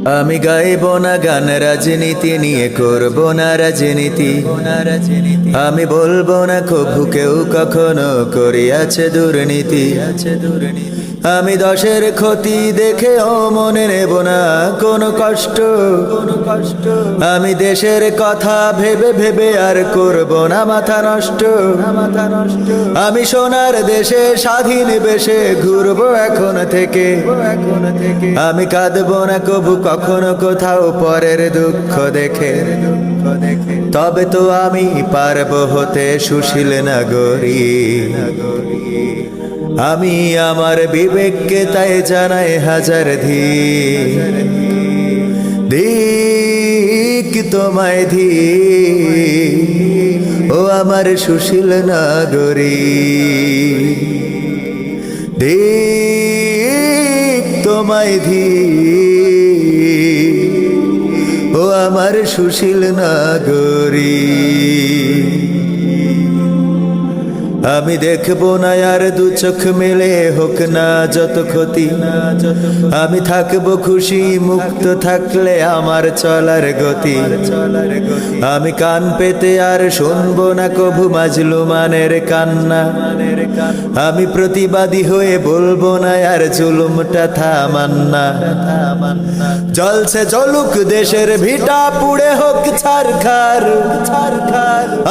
আমি গাইব না গান রাজনীতি নিয়ে, করব না রাজনীতি। আমি বলবো না কভু কেউ কখনো করিয়াছে দুর্নীতি। আমি দশের ক্ষতি দেখেও মনে নেব না কোনো কষ্ট। আমি দেশের কথা ভেবে ভেবে আর করব না মাথা নষ্ট। আমি সোনার দেশে স্বাধীন বেশে ঘুরবো এখন থেকে। আমি কাঁদবো না কবু কখনো কোথাও পরের দুঃখ দেখে। তবে তো আমি পারবো হতে সুশীল নাগরিক। আমি আমার বিবেককে তাই জানাই হাজার ধিক তোমায় ও আমার সুশীল নাগরিক। ধিক তোমায় ও আমার সুশীল নাগরিক। আমি দেখবো না আর দু চোখ মেলে হোক না যত ক্ষতি। আমি থাকবো খুশি মুক্ত থাকলে আমার চলার গতি। আমি কান পেতে আর শুনবো না কভু মাজলুমানের কান্না। আমি প্রতিবাদী হয়ে বলবো না আর জুলুমটা থামান্না। জলছে জলুক দেশের ভিটা পুড়ে হোক ছারখার।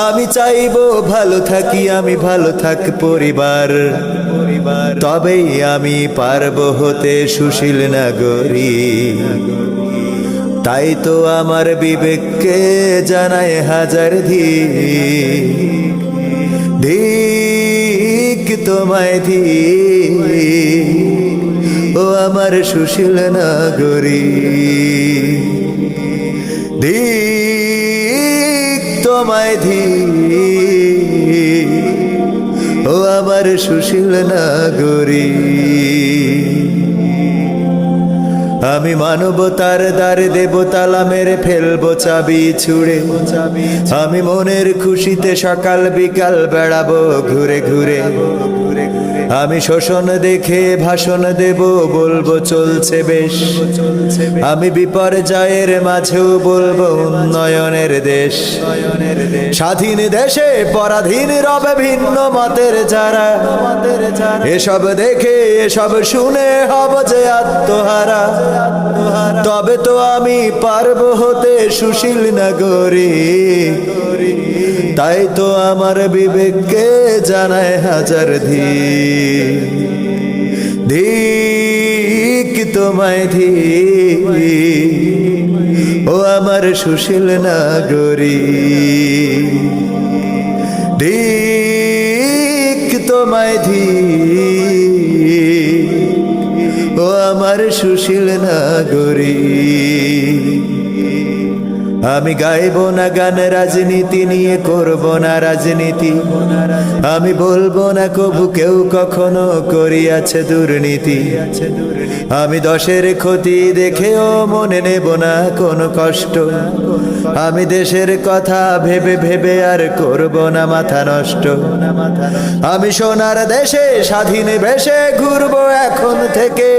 আমি চাইবো ভালো থাকি, আমি ভালো থাক পরিবার। তবেই আমি পারবো হতে সুশীল নাগরিক। তাই তো আমার বিবেককে জানায় হাজার ধিক তোমায় ও আমার সুশীল নাগরিক। ধিক তোমায় ও আমার সুশীল নাগরিক। আমি মানবতার দ্বারে দেব তালা মেরে ফেলবো চাবি ছুঁড়ে। আমি মনের খুশিতে সকাল বিকাল বেড়াবো ঘুরে ঘুরে। আমি শোষণ দেখে ভাষণ দেব, বলবো চলছে বেশ। আমি বিপর্যয়ের মাঝেও বলবো উন্নয়নের দেশ। স্বাধীন দেশে পরাধীন রবে ভিন্ন মতের যারা। এসব দেখে এসব শুনে হব যে আত্মহারা। তবে তো আমি পারবো হতে সুশীল নাগরিক। তাই তো আমার বিবেককে জানায় হাজার ধিক তোমায় ও আমার সুশীল নাগরিক। ধিক তোমায় ও আমার সুশীল নাগরিক। আমি গাইব না গান রাজনীতি নিয়ে, করব না রাজনীতি। আমি বলবো না কভু কেউ কখনো করিয়াছে দুর্নীতি। আমি দশের ক্ষতি দেখেও মনে নেব না কোনো কষ্ট। আমি দেশের কথা ভেবে ভেবে আর করব না মাথা নষ্ট। আমি সোনার দেশে স্বাধীন বেশে ঘুরবো এখন থেকে।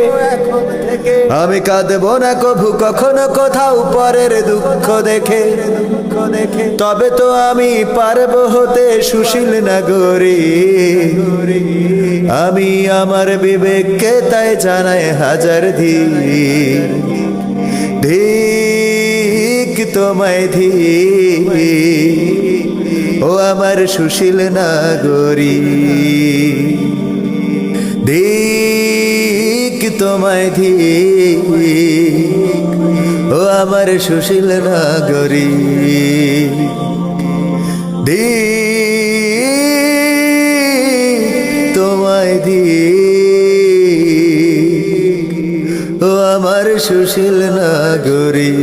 আমি কাঁদবো না কভু কখনো কোথাও পরের দুঃখ দেখে। তবে তো আমি পারবো হতে সুশীল নাগরিক। আমি আমার বিবেককে তাই জানাই হাজার ধিক তোমায় ও আমার সুশীল নাগরিক। ধিক তোমায় ও আমার সুশীল নাগরিক। ধিক তোমায় ও আমার সুশীল নাগরিক।